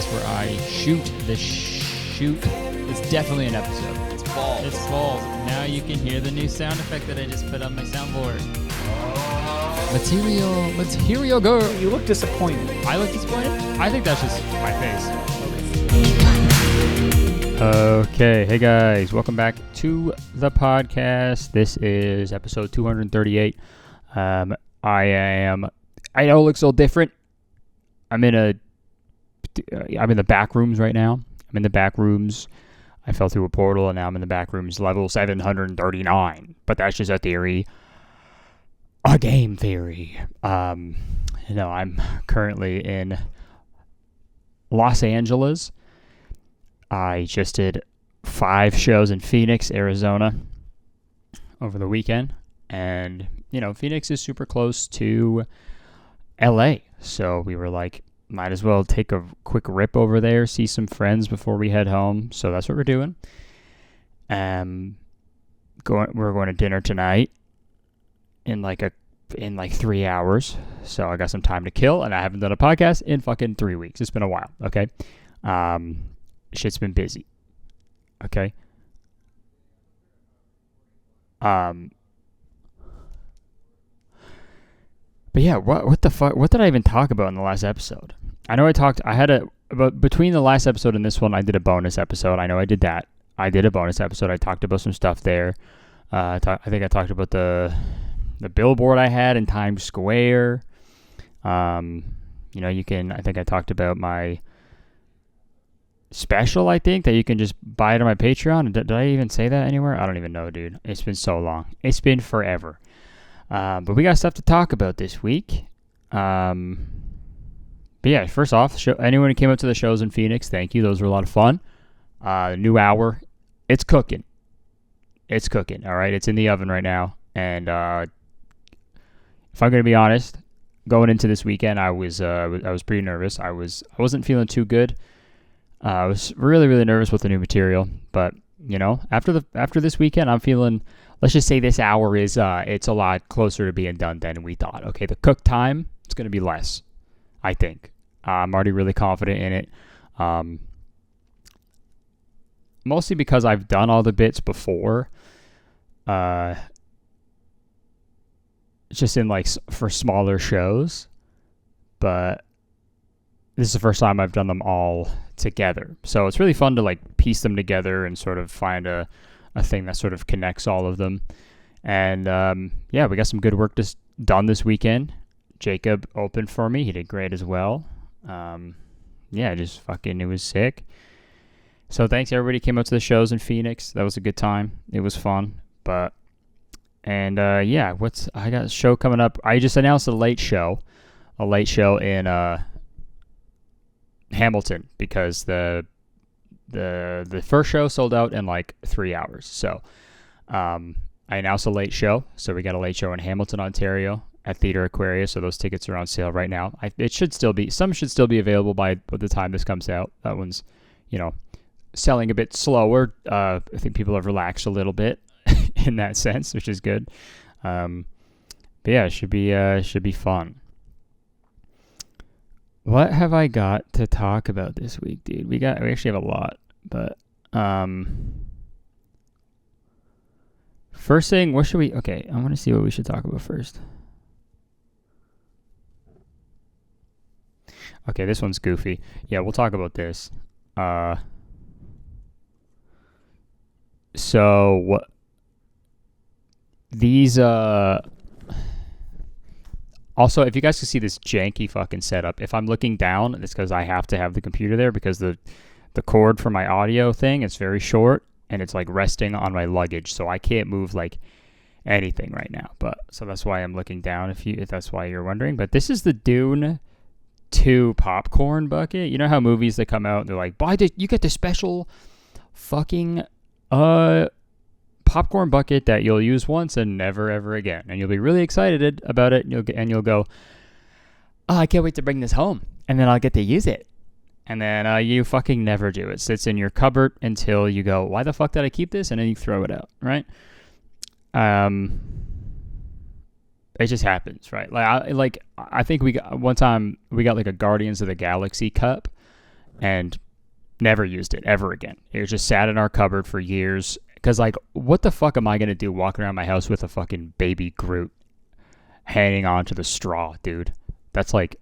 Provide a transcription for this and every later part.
podcast where I shoot. It's definitely an episode. It's balls. It's balls. Now you can hear the new sound effect that I just put on my soundboard. Material girl. You look disappointed. I look disappointed? I think that's just my face. Okay, hey guys, welcome back to the podcast. This is episode 238. I know it looks a little different. I'm in the back rooms right now. I'm in the back rooms. I fell through a portal and now I'm in the back rooms, level 739. But that's just a theory. A game theory. I'm currently in Los Angeles. I just did 5 shows in Phoenix, Arizona over the weekend. And, Phoenix is super close to LA. So we were like, might as well take a quick rip over there, see some friends before we head home. So that's what we're doing. We're going to dinner tonight in like 3 hours. So I got some time to kill, and I haven't done a podcast in fucking 3 weeks. It's been a while. Okay. Shit's been busy. Okay. But yeah, what the fuck? What did I even talk about in the last episode? I know but between the last episode and this one, I did a bonus episode. I know I did that. I did a bonus episode. I talked about some stuff there. I think I talked about the billboard I had in Times Square. I think I talked about my special, I think, that you can just buy it on my Patreon. Did I even say that anywhere? I don't even know, dude. It's been so long. It's been forever. But we got stuff to talk about this week. But yeah, first off, anyone who came up to the shows in Phoenix, thank you. Those were a lot of fun. New hour. It's cooking. All right. It's in the oven right now. And if I'm going to be honest, going into this weekend, I was pretty nervous. I wasn't feeling too good. I was really, really nervous with the new material. But, after this weekend, I'm feeling, let's just say this hour is, it's a lot closer to being done than we thought. Okay, the cook time, it's going to be less, I think. I'm already really confident in it. Mostly because I've done all the bits before. Just in for smaller shows. But this is the first time I've done them all together. So it's really fun to piece them together and sort of find a thing that sort of connects all of them. And we got some good work done this weekend. Jacob opened for me. He did great as well. It was sick. So thanks everybody who came out to the shows in Phoenix. That was a good time. It was fun. I got a show coming up. I just announced a late show in Hamilton because the first show sold out in 3 hours. So I announced a late show. So we got a late show in Hamilton, Ontario at Theatre Aquarius. So those tickets are on sale right now. Some should still be available by the time this comes out. That one's, selling a bit slower. I think people have relaxed a little bit in that sense, which is good. But yeah, it should be fun. What have I got to talk about this week, dude? We actually have a lot, but first thing, what should we? Okay, I want to see what we should talk about first. Okay, this one's goofy. Yeah, we'll talk about this. So what? These Also, if you guys can see this janky fucking setup, if I'm looking down, it's because I have to have the computer there because the cord for my audio thing is very short and it's resting on my luggage, so I can't move anything right now. But so that's why I'm looking down. If that's why you're wondering. But this is the Dune 2 popcorn bucket. You know how movies that come out and they're like, you get the special fucking popcorn bucket that you'll use once and never ever again, and you'll be really excited about it, and you'll go, oh, I can't wait to bring this home, and then I'll get to use it, and then you fucking never do. It sits in your cupboard until you go, why the fuck did I keep this? And then you throw it out, right? It just happens, right? I think we got a Guardians of the Galaxy cup, and never used it ever again. It was just sat in our cupboard for years. Because, like, what the fuck am I going to do walking around my house with a fucking baby Groot hanging onto the straw, dude? That's like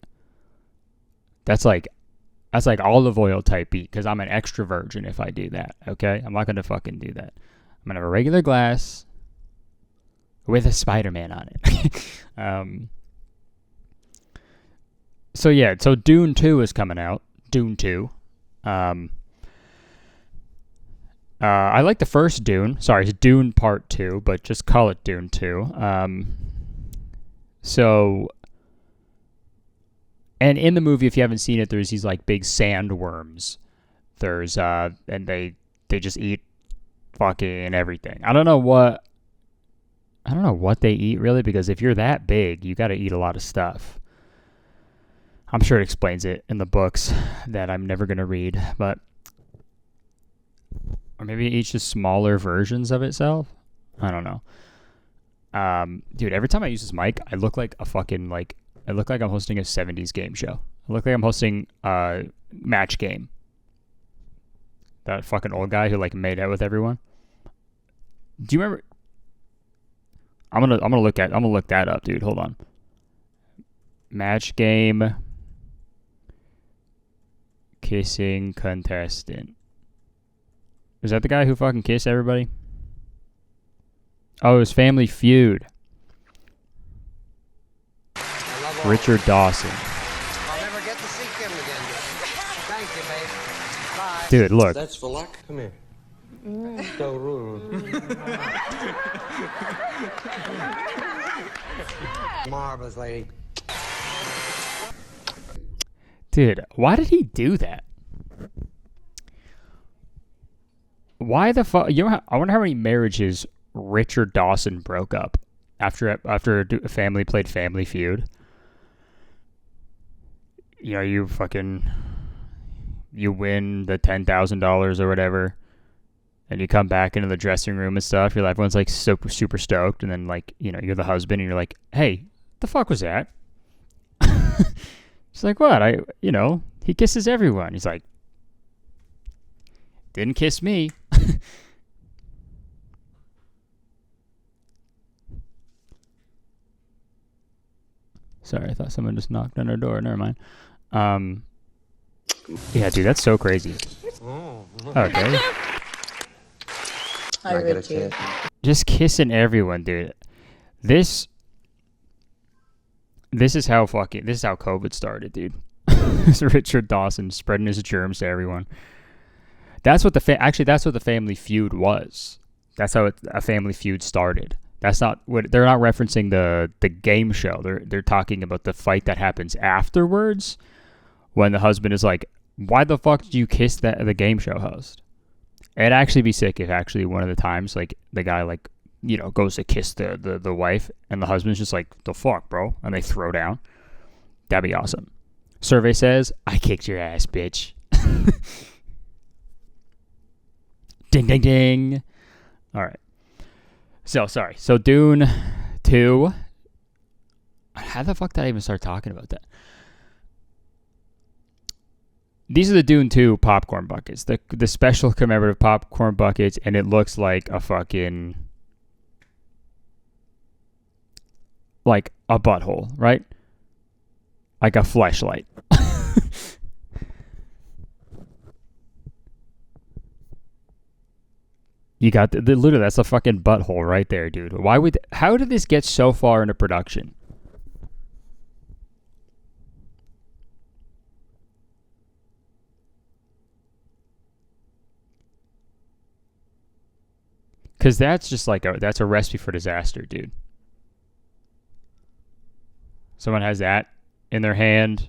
olive oil type beat, because I'm an extra virgin if I do that, okay? I'm not going to fucking do that. I'm going to have a regular glass with a Spider-Man on it. So Dune 2 is coming out. Dune 2. I like the first Dune. Sorry, it's Dune Part 2, but just call it Dune 2. And in the movie, if you haven't seen it, there's these like big sandworms. There's and they just eat fucking everything. I don't know what they eat really, because if you're that big, you got to eat a lot of stuff. I'm sure it explains it in the books that I'm never gonna read, but or maybe it eats just smaller versions of itself. I don't know. Dude, every time I use this mic, I look like I look like I'm hosting a 70s game show. I look like I'm hosting a Match Game. That fucking old guy who like made out with everyone. Do you remember? I'm gonna look that up, dude. Hold on. Match Game kissing contestant. Is that the guy who fucking kissed everybody? Oh, it was Family Feud. Richard Dawson. I'll never get to see Kim again. Thank you, babe. Bye. Dude, look. That's for luck. Come here. So rude. Marvelous, lady. Dude, why did he do that? Why the fuck? You know, I wonder how many marriages Richard Dawson broke up after a family played Family Feud. You know, you win the $10,000 or whatever, and you come back into the dressing room and stuff. Everyone's like super stoked, and then like, you know, you're the husband, and you're like, hey, the fuck was that? She's like, what? He kisses everyone. He's like, didn't kiss me. Sorry, I thought someone just knocked on our door. Never mind. Yeah, dude, that's so crazy. Okay. I would too. Just kissing everyone, dude. This is how COVID started, dude. This Richard Dawson spreading his germs to everyone. That's what the Family Feud was. That's how a Family Feud started. That's not what they're not referencing the game show. They're talking about the fight that happens afterwards, when the husband is like, "Why the fuck did you kiss the game show host?" It'd actually be sick if actually one of the times like the guy like, you know, goes to kiss the wife and the husband's just like, "The fuck, bro," and they throw down. That'd be awesome. Survey says, "I kicked your ass, bitch." Ding ding ding. All right. So Dune 2. How the fuck did I even start talking about that? These are the Dune 2 popcorn buckets. The special commemorative popcorn buckets, and it looks like a fucking like a butthole, right? Like a fleshlight. You got literally, that's a fucking butthole right there, dude. How did this get so far into production? Because that's just like that's a recipe for disaster, dude. Someone has that in their hand.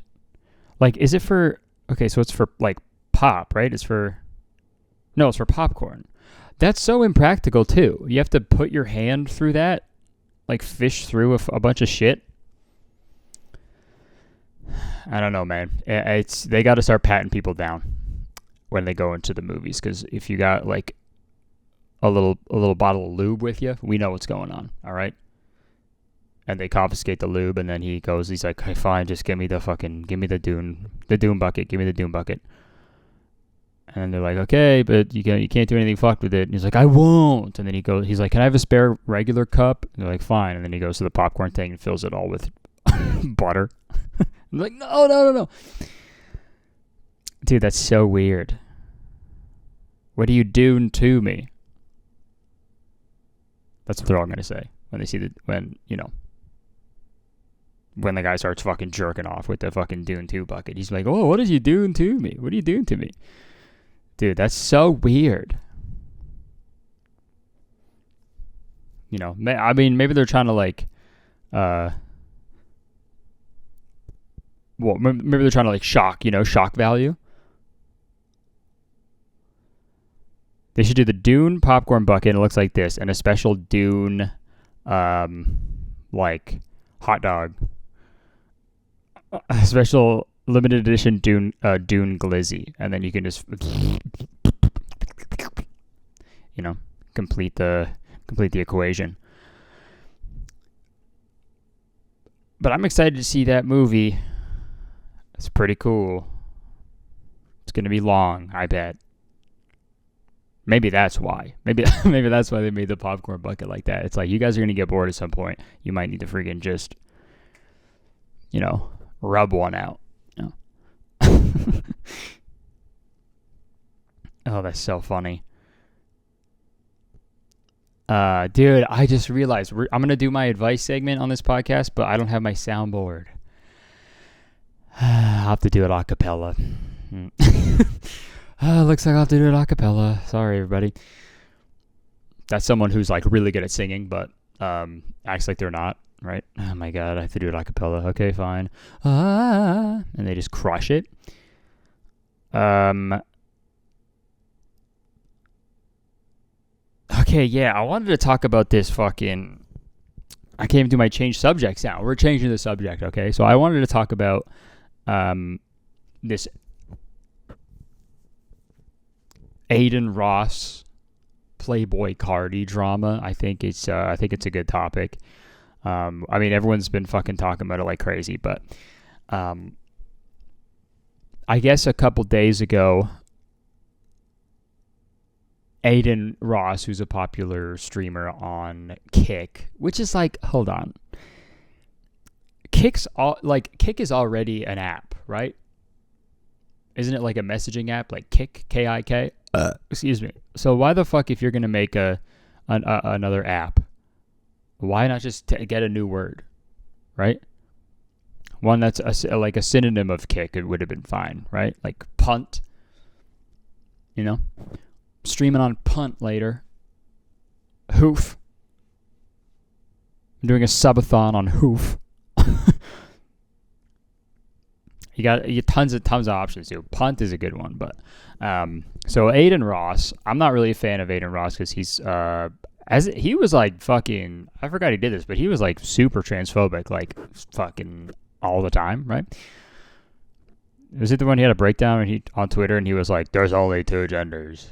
Like, is it for, okay, so it's for like pop, right? It's for popcorn. That's so impractical too. You have to put your hand through that, like fish through a bunch of shit. I don't know, man. They got to start patting people down when they go into the movies, because if you got like a little bottle of lube with you, we know what's going on. All right. And they confiscate the lube, and then he's like, "Hey, fine, just give me the Dune bucket. Give me the Dune bucket." And then they're like, okay, but you can't do anything fucked with it. And he's like, I won't. And then he's like, can I have a spare regular cup? And they're like, fine. And then he goes to the popcorn thing and fills it all with butter. I'm like, no. Dude, that's so weird. What are you doing to me? That's what they're all going to say when they see when the guy starts fucking jerking off with the fucking Dune 2 bucket. He's like, oh, what are you doing to me? What are you doing to me? Dude, that's so weird. I mean, maybe they're trying to like, maybe they're trying to like shock value. They should do the Dune popcorn bucket. It looks like this, and a special Dune, like hot dog, a special limited edition Dune glizzy, and then you can just, complete the equation. But I'm excited to see that movie. It's pretty cool. It's gonna be long, I bet. Maybe that's why. Maybe that's why they made the popcorn bucket like that. It's like, you guys are gonna get bored at some point. You might need to freaking just, rub one out. Oh, that's so funny. Dude, I just realized I'm gonna do my advice segment on this podcast, but I don't have my soundboard. I'll have to do it a cappella. Looks like I'll have to do it a cappella. Sorry, everybody. That's someone who's like really good at singing, but acts like they're not, right? Oh my god, I have to do it a cappella. Okay, fine. And they just crush it. Okay, yeah, I wanted to talk about this fucking... I can't even do my change subjects now. We're changing the subject, okay? So I wanted to talk about this Adin Ross Playboi Cardi drama. I think it's a good topic. I mean, everyone's been fucking talking about it like crazy, but I guess a couple days ago, Adin Ross, who's a popular streamer on Kick, which is like, hold on, Kick is already an app, right? Isn't it like a messaging app, like Kick, K-I-K? Excuse me. So why the fuck, if you're gonna make another app, why not just get a new word, right? One that's like a synonym of Kick. It would have been fine, right? Like punt, streaming on punt later. Hoof. I'm doing a subathon on Hoof. You got tons of options too. Punt is a good one, but so Adin Ross, I'm not really a fan of Adin Ross because he's he was like fucking, I forgot he did this, but he was like super transphobic, like fucking all the time, right? Was it the one he had a breakdown on Twitter and he was like, "There's only two genders.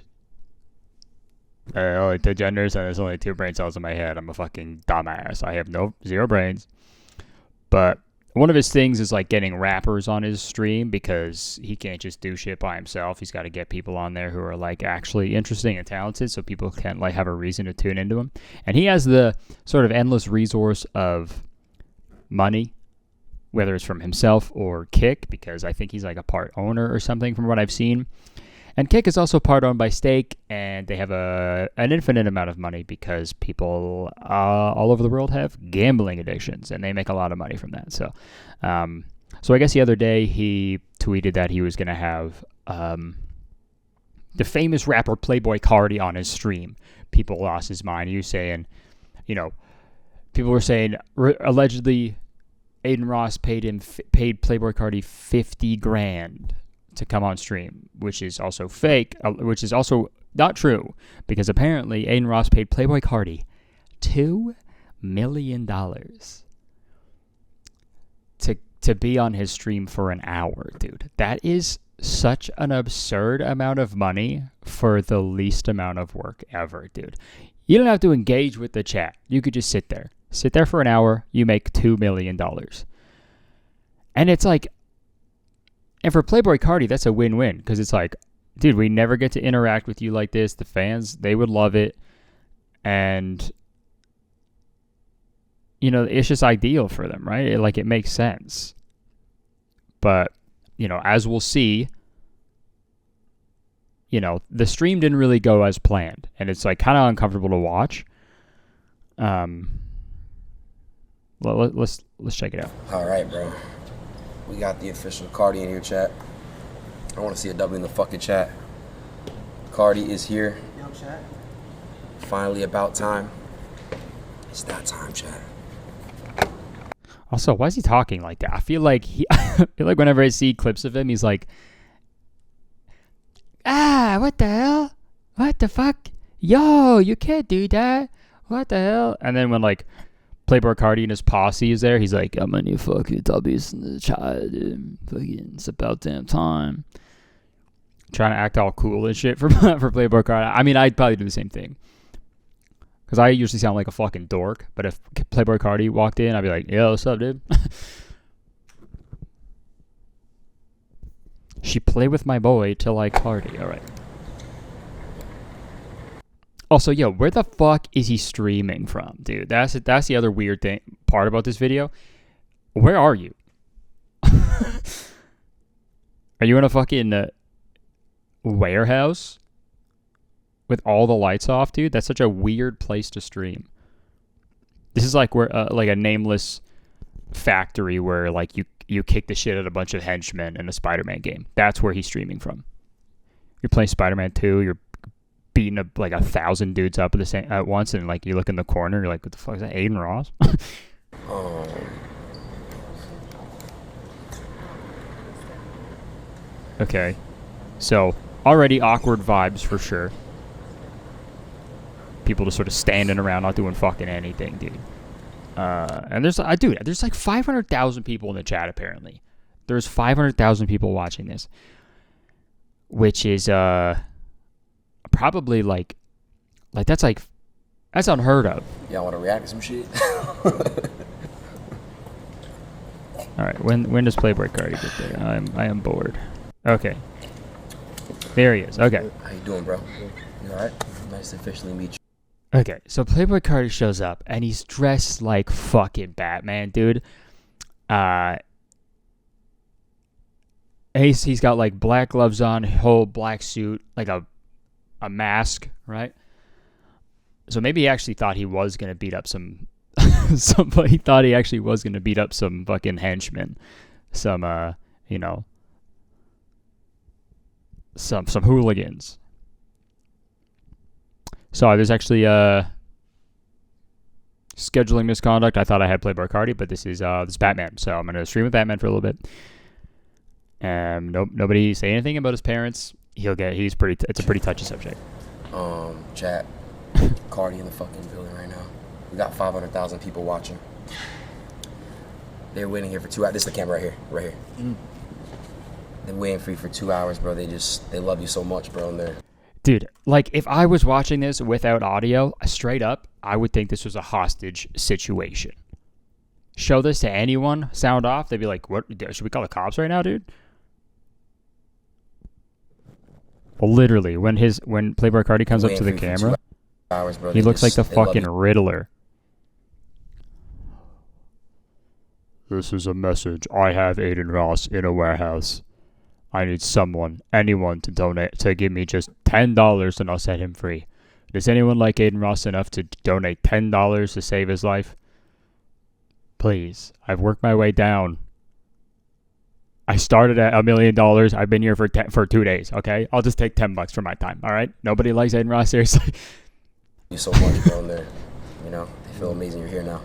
Only two genders, and there's only two brain cells in my head. I'm a fucking dumbass. I have zero brains." But one of his things is like getting rappers on his stream because he can't just do shit by himself. He's got to get people on there who are like actually interesting and talented so people can like have a reason to tune into him. And he has the sort of endless resource of money, whether it's from himself or Kick, because I think he's like a part owner or something from what I've seen. And Kick is also part owned by Stake, and they have an infinite amount of money because people all over the world have gambling addictions, and they make a lot of money from that. So I guess the other day he tweeted that he was going to have the famous rapper Playboi Cardi on his stream. People lost his mind. He was saying, people were saying allegedly Adin Ross paid Playboi Cardi $50,000 to come on stream, which is also fake, which is also not true, because apparently Adin Ross paid Playboi Cardi $2 million to be on his stream for an hour, dude. That is such an absurd amount of money for the least amount of work ever, dude. You don't have to engage with the chat. You could just sit there for an hour. You make $2 million. And it's like, and for Playboi Cardi, that's a win-win, because it's like, dude, we never get to interact with you like this. The fans, they would love it. And, you know, it's just ideal for them, right? It makes sense. But, you know, as we'll see, you know, the stream didn't really go as planned. And it's like kind of uncomfortable to watch. Let's check it out. All right, bro. We got the official Cardi in here, chat. I want to see a W in the fucking chat. Cardi is here. Yo, chat. Finally about time. It's that time, chat. Also, why is he talking like that? I feel like whenever I see clips of him, he's like, what the hell? What the fuck? Yo, you can't do that. What the hell? And then when like Playboi Cardi and his posse is there, he's like, I'm gonna fucking W's in the chat, dude. Fucking, it's about damn time. Trying to act all cool and shit for Playboi Cardi. I mean, I'd probably do the same thing. Because I usually sound like a fucking dork. But if Playboi Cardi walked in, I'd be like, yo, what's up, dude? She played with my boy till I Cardi. All right. Also, yo, where the fuck is he streaming from, dude? That's the other weird part about this video. Where are you? Are you in a fucking warehouse with all the lights off, dude? That's such a weird place to stream. This is like where like a nameless factory where like you kick the shit at a bunch of henchmen in a Spider-Man game. That's where he's streaming from. You're playing Spider-Man 2. You're beating up like 1,000 dudes up at once, and like you look in the corner, you're like, what the fuck is that? Adin Ross? Okay, so already awkward vibes for sure. People just sort of standing around, not doing fucking anything, dude. And there's like 500,000 people in the chat apparently. There's 500,000 people watching this, which is probably like that's unheard of. Y'all want to react to some shit? All right, when does Playboi Cardi get there? I am bored. Okay, there he is. Okay. How you doing, bro? You all right? Nice to officially meet you. Okay, so Playboi Cardi shows up and he's dressed like fucking Batman, dude. He's got like black gloves on, whole black suit, like a mask, right? So maybe he actually thought he was gonna beat up some somebody thought he actually was gonna beat up some fucking henchmen, some you know, some hooligans. So there's actually scheduling misconduct. I thought I had Playboi Cardi, but this is Batman. So I'm gonna stream with Batman for a little bit. Nobody say anything about his parents. It's a pretty touchy subject. Chat. Cardi in the fucking building right now. We got 500,000 people watching. They're waiting here for 2 hours. This is the camera right here. They're waiting for you for 2 hours, bro. They love you so much, bro. And dude, like if I was watching this without audio, straight up, I would think this was a hostage situation. Show this to anyone, sound off, they'd be like, "What? Should we call the cops right now, dude?" Well, literally, when Playboi Cardi comes up to the camera, hours, bro. He looks like the fucking Riddler. This is a message. I have Adin Ross in a warehouse. I need anyone to donate, to give me just $10 and I'll set him free. Does anyone like Adin Ross enough to donate $10 to save his life? Please. I've worked my way down. I started at $1 million. I've been here for 2 days, okay? I'll just take $10 for my time, all right? Nobody likes Adin Ross, seriously. You so much, bro, in there. You know, I feel amazing you're here now.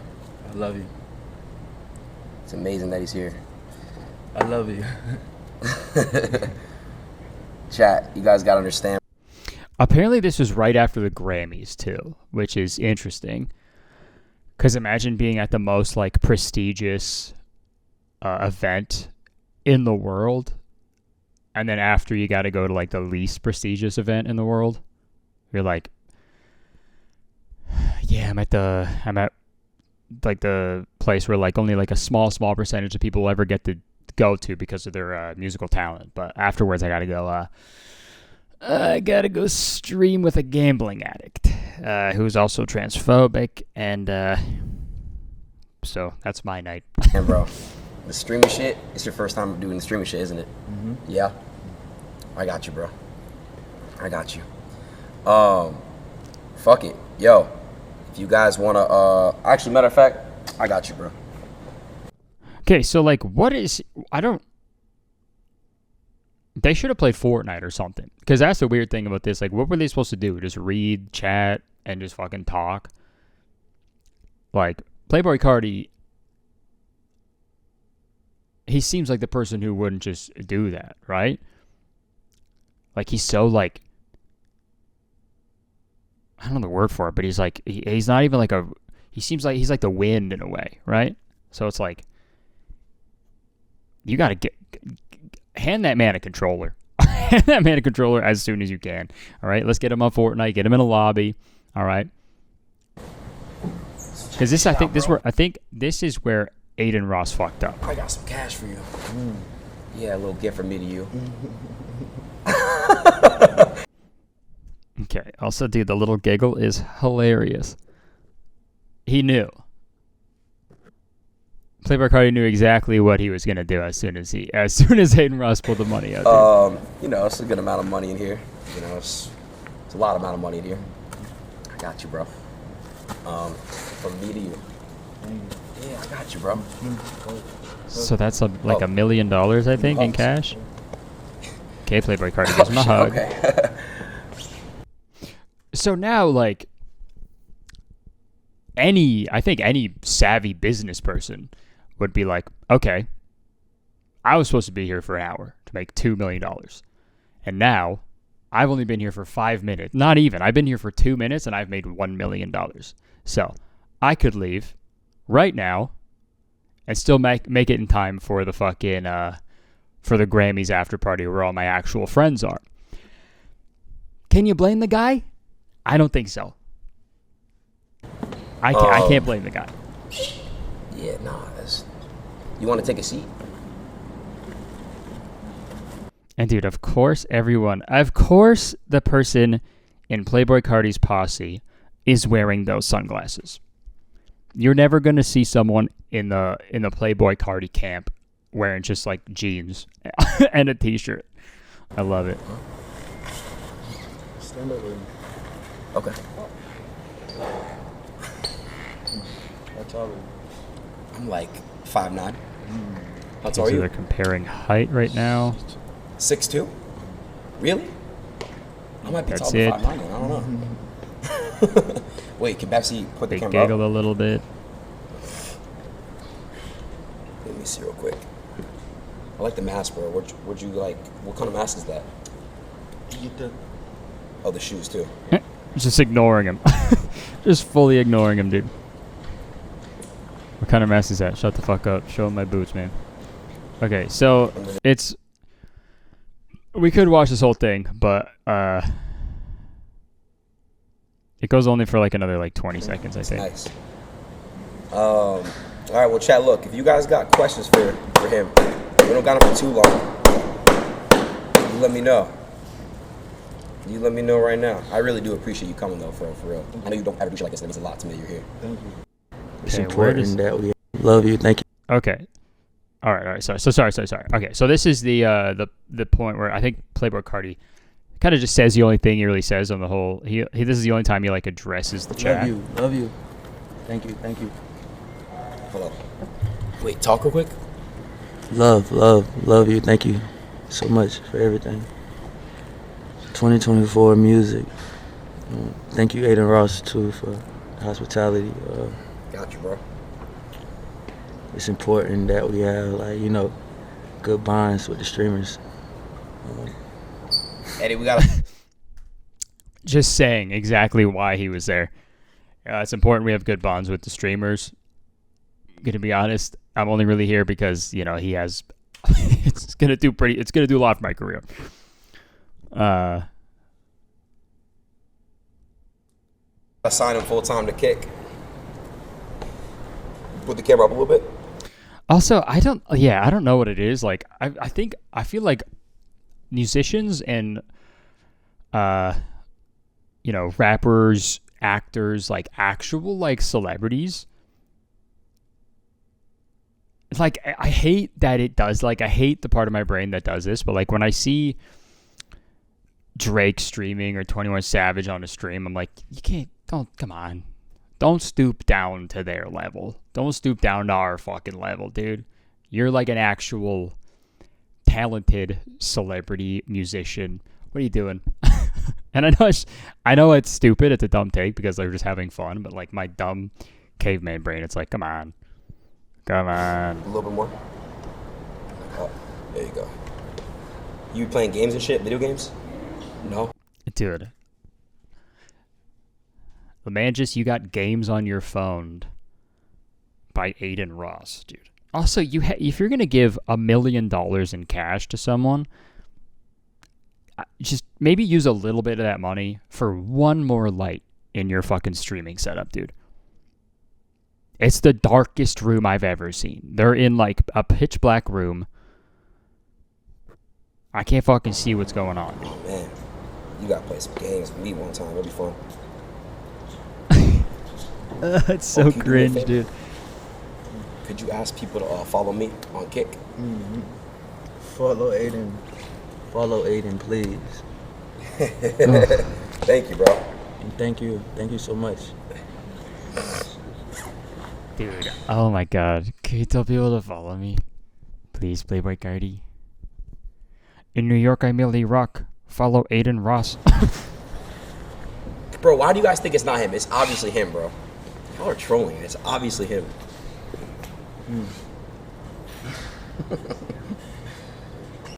I love you. It's amazing that he's here. I love you. Chat, you guys gotta understand. Apparently this was right after the Grammys too, which is interesting. Because imagine being at the most like prestigious event in the world, and then after you got to go to like the least prestigious event in the world. You're like, yeah, I'm at like the place where like only like a small percentage of people will ever get to go to because of their musical talent. But afterwards, I got to go I gotta go stream with a gambling addict who's also transphobic, and so that's my night. And bro, the streaming shit, it's your first time doing the streaming shit, isn't it? Mm-hmm. Yeah. I got you, bro. I got you. Fuck it. Yo, if you guys wanna, actually, matter of fact, I got you, bro. Okay, so like, they should have played Fortnite or something. Because that's the weird thing about this. Like, what were they supposed to do? Just read, chat, and just fucking talk? Like, Playboi Cardi, he seems like the person who wouldn't just do that, right? Like, he's so, like, I don't know the word for it, but he's like, he's not even like he seems like he's like the wind in a way, right? So it's like, you gotta hand that man a controller. Hand that man a controller as soon as you can. All right, let's get him on Fortnite. Get him in a lobby. All right, because I think this is where Adin Ross fucked up. I got some cash for you. Yeah, a little gift from me to you. Okay. Also, dude, the little giggle is hilarious. He knew. Playboi Cardi knew exactly what he was gonna do as soon as Adin Ross pulled the money out. You know, it's a good amount of money in here. You know, it's a lot amount of money in here. I got you, bro. From me to you. Yeah, I got you, bro. So that's like $1 million, I think, in cash. Okay, Playboi Cardi gives him a hug. Okay. So now, like, I think any savvy business person would be like, okay, I was supposed to be here for an hour to make $2 million. And now I've only been here for 5 minutes. Not even. I've been here for 2 minutes and I've made $1 million. So I could leave right now and still make it in time for the fucking, for the Grammys after party where all my actual friends are. Can you blame the guy? I don't think so. I can't blame the guy. Yeah, nah. You want to take a seat? And dude, of course the person in Playboi Cardi's posse is wearing those sunglasses. You're never gonna see someone in the Playboi Cardi camp wearing just like jeans and a t-shirt. I love it. Stand up with me. Okay. How tall are you? I'm like 5'9". How tall So are you? they're comparing height right now. 6'2". Really? I might be That's taller it. than 5'9". I don't know. Wait, can Babsy put the They camera giggled up? a little bit. Let me see real quick. I like the mask, bro. Would you like? What kind of mask is that? Get the Oh, the shoes too. Just ignoring him. Just fully ignoring him, dude. What kind of mask is that? Shut the fuck up. Show him my boots, man. Okay, so we could watch this whole thing, but it goes only for like another like 20 seconds, I think. Nice. All right, well, chat. Look, if you guys got questions for him, we don't got him for too long. You let me know. You let me know right now. I really do appreciate you coming though, for real. I know you don't ever do shit like this. It means a lot to me that you're here. thank you. It's It's important that we love you. Thank you. Okay. All right. Sorry. Okay, so this is the point where I think Playboi Cardi kind of just says the only thing he really says on the whole. He this is the only time he like addresses the chat. Love you. Thank you. Hold on. Wait, talk real quick. Love you. Thank you so much for everything. 2024 music. Thank you, Adin Ross, too, for the hospitality. Got you, bro. It's important that we have, good bonds with the streamers. Eddie, we gotta. Just saying exactly why he was there. It's important we have good bonds with the streamers. Gonna be honest, I'm only really here because he has. It's gonna do a lot for my career. I signed him full time to kick. Put the camera up a little bit. Also, I don't know what it is. Like, I feel like musicians and rappers, actors, like actual like celebrities. Like I hate that it does. Like I hate the part of my brain that does this. But like when I see Drake streaming or 21 Savage on a stream, I'm like, come on. Don't stoop down to their level. Don't stoop down to our fucking level, dude. You're like an actual talented celebrity musician. What are you doing? And I know it's stupid. It's a dumb take because they're just having fun. But like my dumb caveman brain, it's like, come on. A little bit more. Oh, there you go. You playing games and shit? Video games? No? Dude. You got Games on Your Phone by Adin Ross, dude. Also, if you're going to give $1 million in cash to someone, just maybe use a little bit of that money for one more light in your fucking streaming setup, dude. It's the darkest room I've ever seen. They're in like a pitch black room. I can't fucking see what's going on. Oh man, you gotta play some games with me one time. It'll be fun. It's so cringe, dude. Could you ask people to follow me on Kick? Mm-hmm. Follow Adin, please. Thank you, bro. And thank you so much. Dude, oh my god. Can you tell people to follow me? Please, Playboi Cardi. In New York, I merely rock. Follow Adin Ross. Bro, why do you guys think it's not him? It's obviously him, bro. Y'all are trolling. It's obviously him.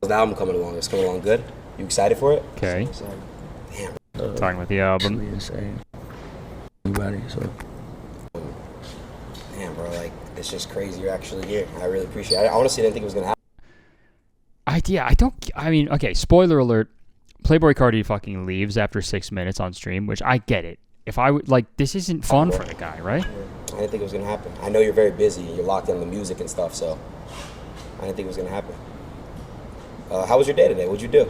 The album coming along. It's coming along good. You excited for it? Okay. Damn. Talking about the album. Really insane. Anybody, so. Damn, bro. Like, it's just crazy you're actually here. I really appreciate it. I honestly didn't think it was going to happen. Okay, spoiler alert. Playboi Cardi fucking leaves after 6 minutes on stream, which I get it. If I would, like, this isn't fun for the guy, right? I didn't think it was going to happen. I know you're very busy and you're locked in on the music and stuff, so I didn't think it was going to happen. How was your day today? What'd you do?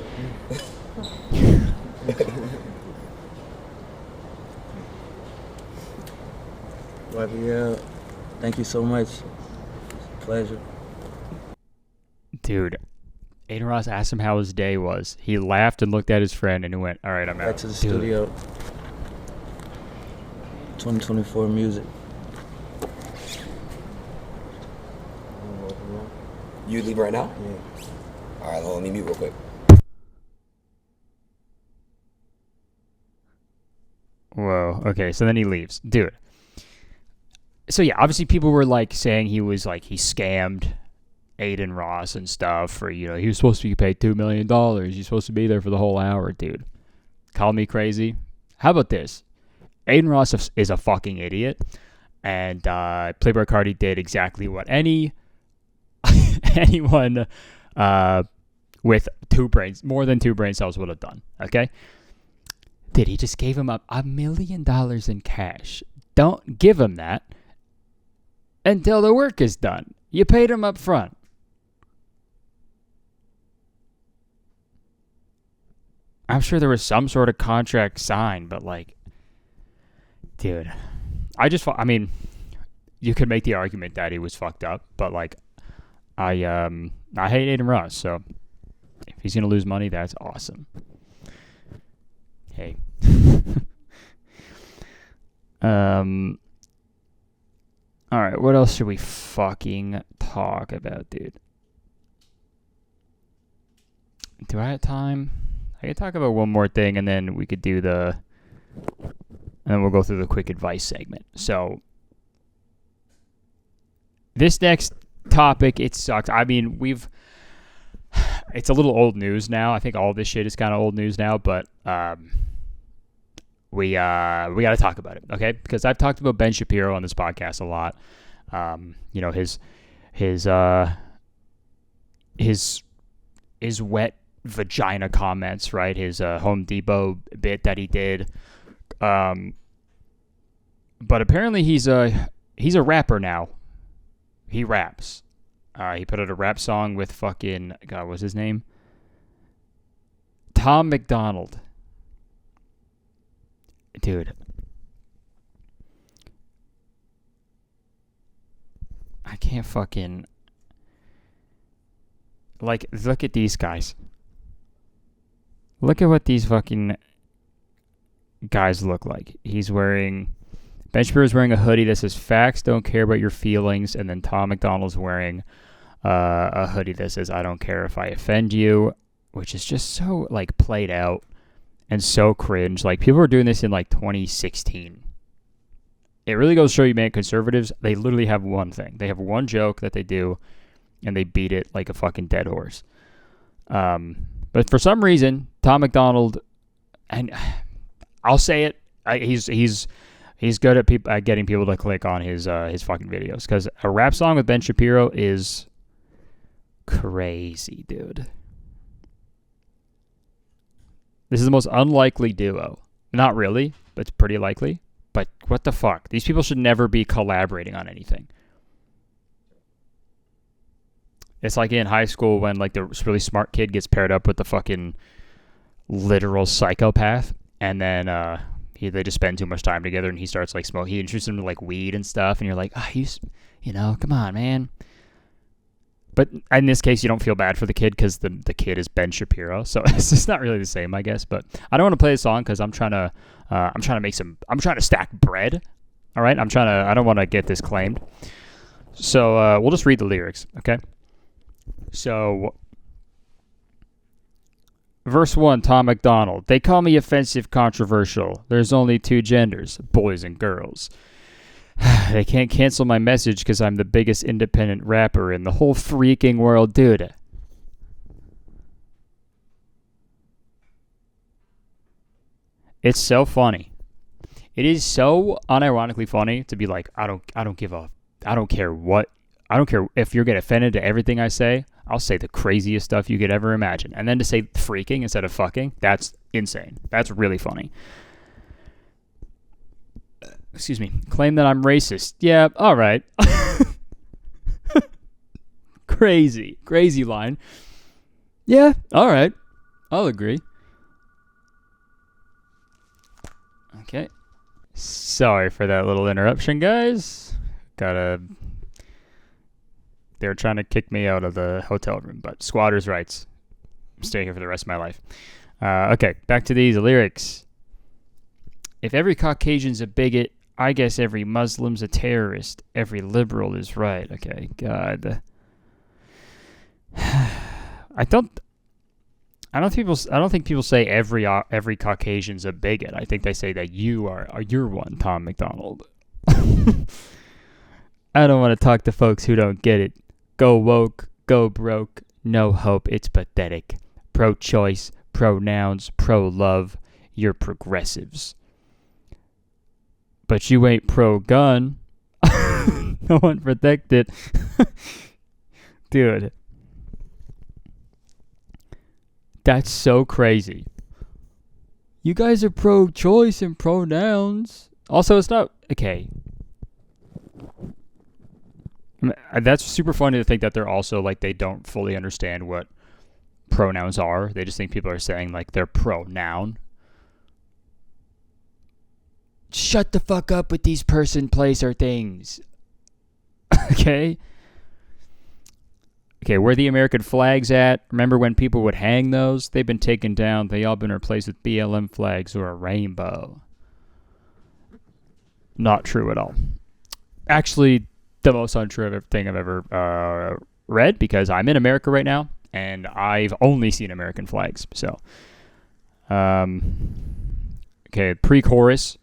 Yeah, thank you so much. It's a pleasure. Dude, Adin Ross asked him how his day was. He laughed and looked at his friend and he went, all right, I'm out. Back to the studio. 2024 music. You leave right now? Yeah. All right, let me mute real quick. Whoa, okay, so then he leaves. Dude. So yeah, obviously people were like saying he was like, he scammed Adin Ross and stuff for, he was supposed to be paid $2 million. He's supposed to be there for the whole hour, dude. Call me crazy. How about this? Adin Ross is a fucking idiot. And Playboi Cardi did exactly what anyone with more than two brain cells would have done. Okay? He just gave him up $1 million in cash. Don't give him that until the work is done. You paid him up front. I'm sure there was some sort of contract signed, but like, dude, you could make the argument that he was fucked up, but like, I hate Adin Ross, so if he's gonna lose money, that's awesome. Hey. All right, what else should we fucking talk about, dude? Do I have time? I could talk about one more thing, and then we could do and then we'll go through the quick advice segment. So, this next topic, it sucks. I mean, it's a little old news now. I think all this shit is kind of old news now, but we got to talk about it, okay? Because I've talked about Ben Shapiro on this podcast a lot. His wet vagina comments, right? His Home Depot bit that he did. But apparently he's a rapper now. He raps. He put out a rap song with fucking, God, what's his name? Tom McDonald. dude. I can't fucking... Like, look at these guys. Look at what these fucking guys look like. He's wearing... Ben Shapiro's wearing a hoodie that says, "Facts don't care about your feelings." And then Tom McDonald's wearing a hoodie that says, "I don't care if I offend you," which is just so, like, played out and so cringe. Like, people were doing this in, like, 2016. It really goes to show you, man, conservatives, they literally have one thing. They have one joke that they do, and they beat it like a fucking dead horse. But for some reason, Tom McDonald, and I'll say it, he's good at getting people to click on his fucking videos, because a rap song with Ben Shapiro is crazy, dude. This is the most unlikely duo. Not really, but it's pretty likely. But what the fuck? These people should never be collaborating on anything. It's like in high school when, like, the really smart kid gets paired up with the fucking literal psychopath, and then they just spend too much time together, and he starts, like, smoking. He introduces him to, like, weed and stuff, and you're like, come on, man. But in this case, you don't feel bad for the kid because the kid is Ben Shapiro, so it's just not really the same, I guess. But I don't want to play the song because I'm trying to stack bread. All right, I don't want to get this claimed. So we'll just read the lyrics, okay? So, verse 1, Tom McDonald. They call me offensive, controversial. There's only two genders, boys and girls. They can't cancel my message because I'm the biggest independent rapper in the whole freaking world, dude. It's so funny. It is so unironically funny to be like, I don't care if you get offended to everything I say. I'll say the craziest stuff you could ever imagine. And then to say freaking instead of fucking, that's insane. That's really funny. Excuse me. Claim that I'm racist. Yeah, all right. Crazy line. Yeah, all right. I'll agree. Okay. Sorry for that little interruption, guys. They were trying to kick me out of the hotel room, but squatters' rights. I'm staying here for the rest of my life. Okay, back to these lyrics. If every Caucasian's a bigot, I guess every Muslim's a terrorist. Every liberal is right. Okay, God. I don't think people say every Caucasian's a bigot. I think they say that you're one, Tom McDonald. I don't want to talk to folks who don't get it. Go woke, go broke, no hope, it's pathetic. Pro-choice, pronouns, pro-love, you're progressives. But you ain't pro-gun. No one protected. Dude. That's so crazy. You guys are pro-choice and pronouns. Also, it's not... Okay. That's super funny to think that they're also, like, they don't fully understand what pronouns are. They just think people are saying, like, they're pronoun. Shut the fuck up with these person, place, or things. Okay? Okay, where the American flag's at? Remember when people would hang those? They've been taken down. They all been replaced with BLM flags or a rainbow. Not true at all. Actually, the most untrue thing I've ever read, because I'm in America right now, and I've only seen American flags. So, okay, pre-chorus.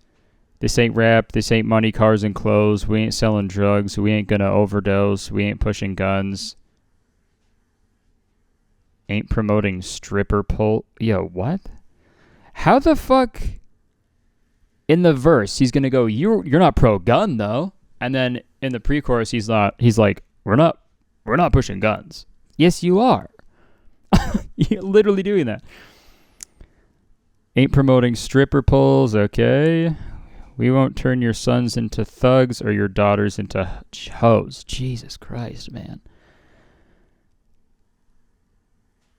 This ain't rap. This ain't money, cars, and clothes. We ain't selling drugs. We ain't gonna overdose. We ain't pushing guns. Ain't promoting stripper pole. Yo, what? How the fuck? In the verse, he's gonna go, You're not pro-gun though, and then in the pre-chorus, he's like, we're not pushing guns. Yes, you are. You're literally doing that. Ain't promoting stripper poles. Okay. We won't turn your sons into thugs or your daughters into hoes. Jesus Christ, man.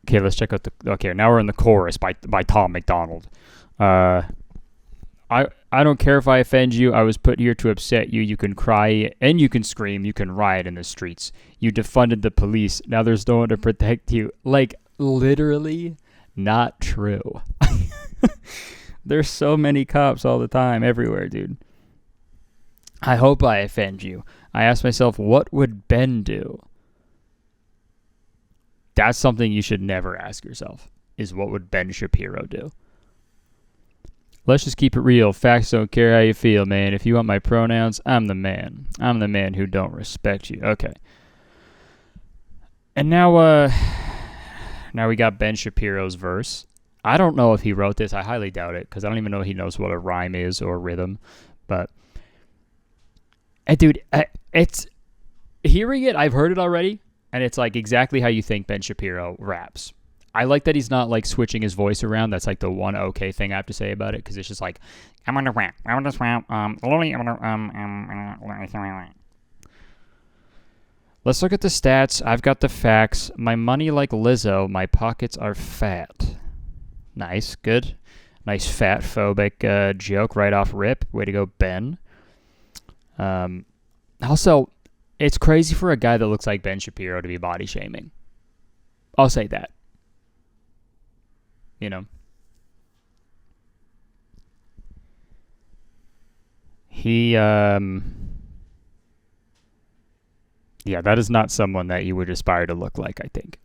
Okay, let's check out okay, now we're in the chorus by Tom McDonald. I I don't care if I offend you. I was put here to upset you. You can cry and you can scream. You can riot in the streets. You defunded the police. Now there's no one to protect you. Like, literally not true. There's so many cops all the time, everywhere, dude. I hope I offend you. I ask myself, what would Ben do? That's something you should never ask yourself, is what would Ben Shapiro do? Let's just keep it real. Facts don't care how you feel, man. If you want my pronouns, I'm the man. I'm the man who don't respect you. Okay. And now we got Ben Shapiro's verse. I don't know if he wrote this. I highly doubt it, because I don't even know if he knows what a rhyme is or rhythm. But, dude, it's hearing it. I've heard it already, and it's like exactly how you think Ben Shapiro raps. I like that he's not like switching his voice around. That's like the one okay thing I have to say about it, because it's just like, I'm gonna rap. Let's look at the stats. I've got the facts. My money like Lizzo. My pockets are fat. Nice, good. Nice fat phobic joke right off rip. Way to go, Ben. Also, it's crazy for a guy that looks like Ben Shapiro to be body shaming. I'll say that. You know. He, yeah, that is not someone that you would aspire to look like, I think.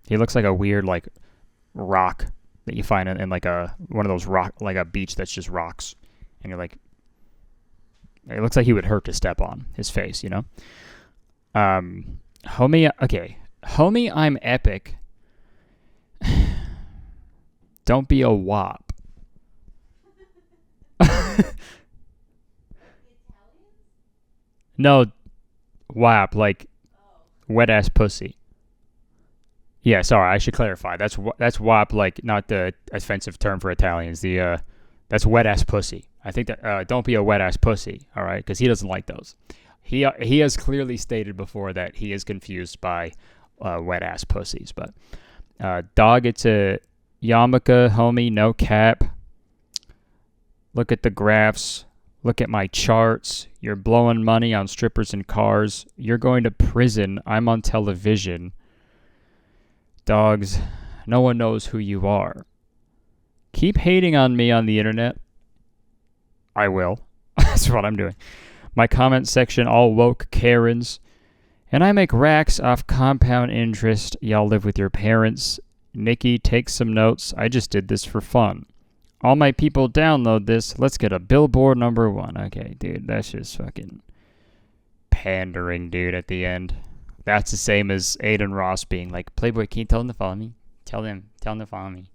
He looks like a weird, like, rock that you find in like one of those rock, like a beach that's just rocks. And you're like, it looks like he would hurt to step on his face, you know? Homie, I'm epic. Don't be a wop. No, wap, like wet ass pussy. Yeah, sorry, I should clarify. That's wop, like not the offensive term for Italians. That's wet ass pussy. I think that don't be a wet ass pussy. All right, because he doesn't like those. He has clearly stated before that he is confused by wet ass pussies. But dog, it's a yarmulke, homie, no cap. Look at the graphs. Look at my charts. You're blowing money on strippers and cars. You're going to prison. I'm on television. Dogs, no one knows who you are. Keep hating on me on the internet. I will. That's what I'm doing. My comment section, all woke Karens. And I make racks off compound interest. Y'all live with your parents. Nikki, take some notes. I just did this for fun. All my people download this. Let's get a Billboard #1. Okay, dude, that's just fucking pandering, dude, at the end. That's the same as Adin Ross being like, Playboi, can you tell them to follow me? Tell them to follow me.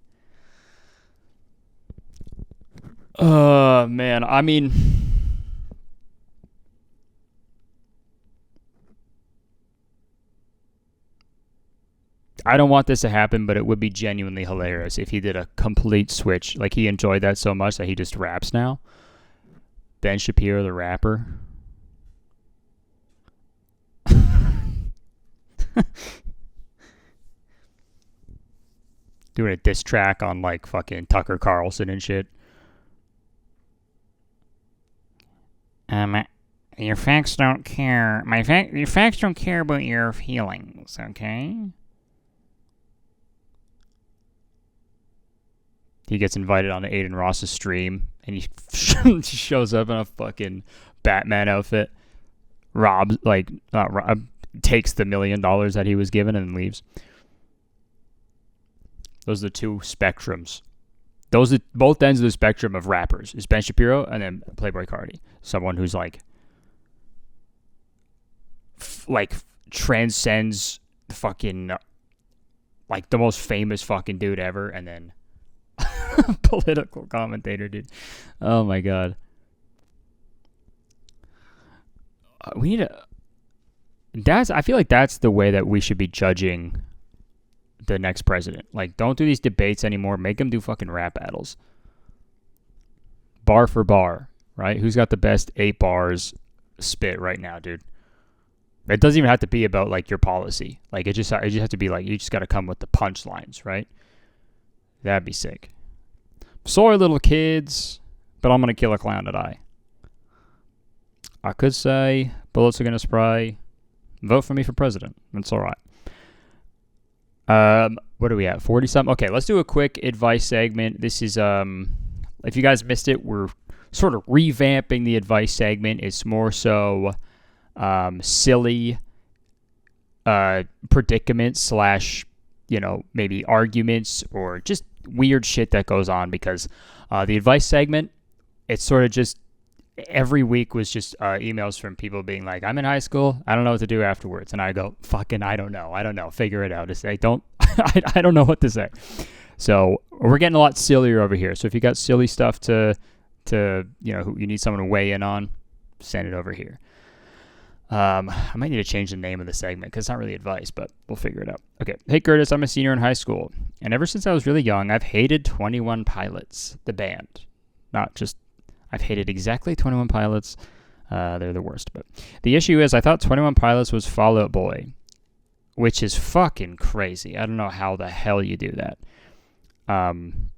Man, I mean, I don't want this to happen, but it would be genuinely hilarious if he did a complete switch. Like, he enjoyed that so much that he just raps now. Ben Shapiro, the rapper. Doing a diss track on, like, fucking Tucker Carlson and shit. Your facts don't care. Your facts don't care about your feelings, okay? He gets invited on Adin Ross's stream, and he shows up in a fucking Batman outfit. Takes the $1 million that he was given and leaves. Those are the two spectrums. Those are both ends of the spectrum of rappers. Is Ben Shapiro and then Playboi Cardi. Someone who's like transcends fucking like the most famous fucking dude ever, and then political commentator, dude. Oh my god. We need a. I feel like that's the way that we should be judging the next president. Like, don't do these debates anymore. Make them do fucking rap battles. Bar for bar, right? Who's got the best 8 bars spit right now, dude? It doesn't even have to be about like your policy. Like, it just has to be like, you just got to come with the punchlines, right? That'd be sick. sorry, little kids, but I'm going to kill a clown today. I could say, bullets are going to spray. Vote for me for president. That's all right. What are we at? 40-something? Okay, let's do a quick advice segment. This is, if you guys missed it, we're sort of revamping the advice segment. It's more so silly predicaments / maybe arguments or just weird shit that goes on, because the advice segment, it's sort of just every week was just emails from people being like, I'm in high school, I don't know what to do afterwards. And I go, fucking I don't know, figure it out. I don't know what to say. So we're getting a lot sillier over here. So if you got silly stuff to you need someone to weigh in on, send it over here. I might need to change the name of the segment because it's not really advice, but we'll figure it out. Okay. Hey, Curtis, I'm a senior in high school, and ever since I was really young, I've hated 21 Pilots, the band. I've hated exactly 21 Pilots. They're the worst. But the issue is I thought 21 Pilots was Fall Out Boy, which is fucking crazy. I don't know how the hell you do that. And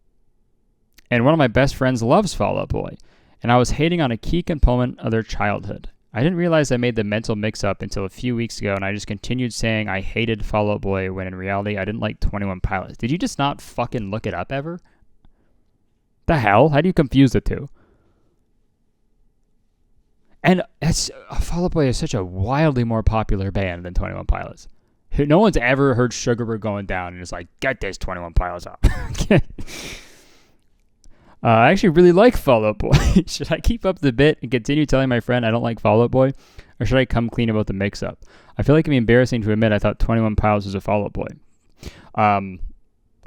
one of my best friends loves Fall Out Boy, and I was hating on a key component of their childhood. I didn't realize I made the mental mix-up until a few weeks ago, and I just continued saying I hated Fall Out Boy when in reality I didn't like 21 Pilots. Did you just not fucking look it up ever? The hell? How do you confuse the two? And Fall Out Boy is such a wildly more popular band than 21 Pilots. No one's ever heard Sugar We're Going Down and is like, get this 21 Pilots up. I actually really like Fall Out Boy. Should I keep up the bit and continue telling my friend I don't like Fall Out Boy? Or should I come clean about the mix-up? I feel like it'd be embarrassing to admit I thought 21 Pilots was a Fall Out Boy.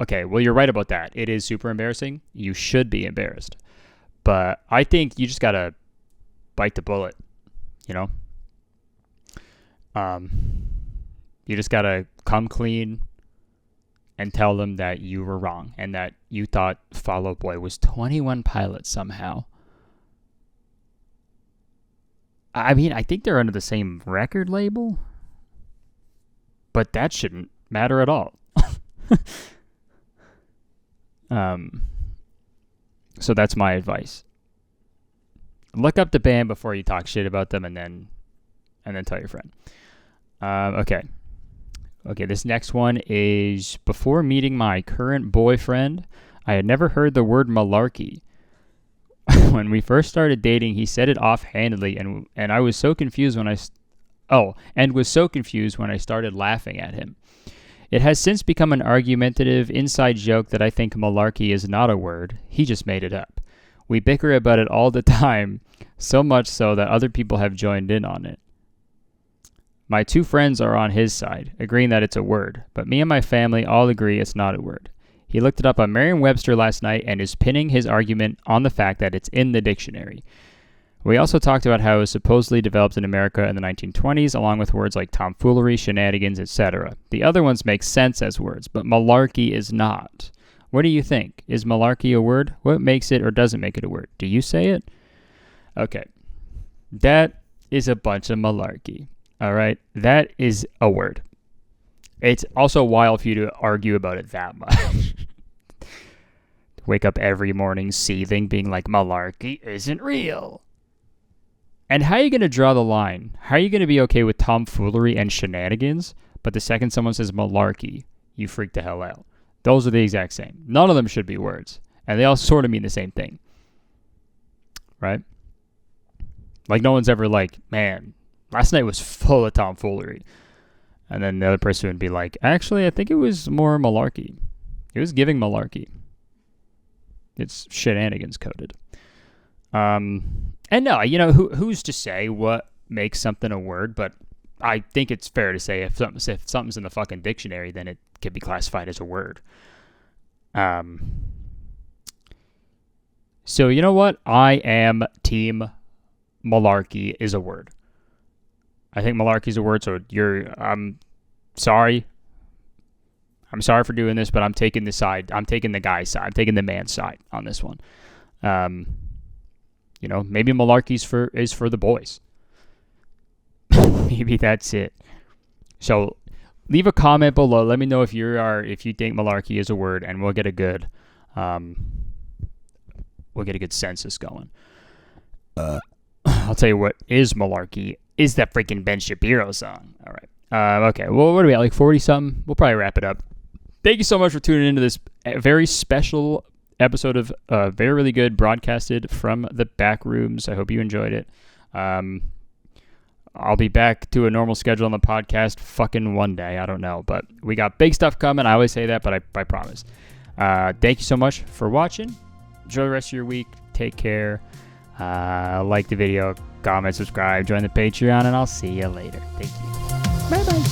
Okay, well, you're right about that. It is super embarrassing. You should be embarrassed. But I think you just gotta bite the bullet, You just gotta come clean and tell them that you were wrong and that you thought Fall Out Boy was 21 Pilots somehow. I mean, I think they're under the same record label, but that shouldn't matter at all. So that's my advice. Look up the band before you talk shit about them, and then tell your friend. Okay, this next one is, before meeting my current boyfriend, I had never heard the word malarkey. When we first started dating, he said it offhandedly, and I was so confused when I started laughing at him. It has since become an argumentative inside joke that I think malarkey is not a word. He just made it up. We bicker about it all the time, so much so that other people have joined in on it. My two friends are on his side, agreeing that it's a word, but me and my family all agree it's not a word. He looked it up on Merriam-Webster last night and is pinning his argument on the fact that it's in the dictionary. We also talked about how it was supposedly developed in America in the 1920s, along with words like tomfoolery, shenanigans, etc. The other ones make sense as words, but malarkey is not. What do you think? Is malarkey a word? What makes it or doesn't make it a word? Do you say it? Okay. That is a bunch of malarkey. All right? That is a word. It's also wild for you to argue about it that much. Wake up every morning seething, being like, malarkey isn't real. And how are you going to draw the line? How are you going to be okay with tomfoolery and shenanigans, but the second someone says malarkey, you freak the hell out? Those are the exact same. None of them should be words. And they all sort of mean the same thing. Right? Like, no one's ever like, man, last night was full of tomfoolery. And then the other person would be like, actually, I think it was more malarkey. It was giving malarkey. It's shenanigans coded. And no, who's to say what makes something a word? But I think it's fair to say if something's in the fucking dictionary, then it can be classified as a word. So you know what? I am team malarkey is a word. I think malarkey is a word. So I'm sorry. I'm sorry for doing this, but I'm taking the side. I'm taking the guy's side. I'm taking the man's side on this one. Maybe malarkey is for the boys. Maybe that's it. So leave a comment below. Let me know if you think malarkey is a word, and we'll get a good we'll get a good census going. I'll tell you what is malarkey is that freaking Ben Shapiro song. All right. Okay. Well, what are we at? Like 40 something? We'll probably wrap it up. Thank you so much for tuning into this very special episode of Very Really Good, broadcasted from the backrooms. I hope you enjoyed it. I'll be back to a normal schedule on the podcast fucking one day. I don't know, but we got big stuff coming. I always say that, but I promise. Thank you so much for watching. Enjoy the rest of your week. Take care. Like the video, comment, subscribe, join the Patreon, and I'll see you later. Thank you. Bye-bye.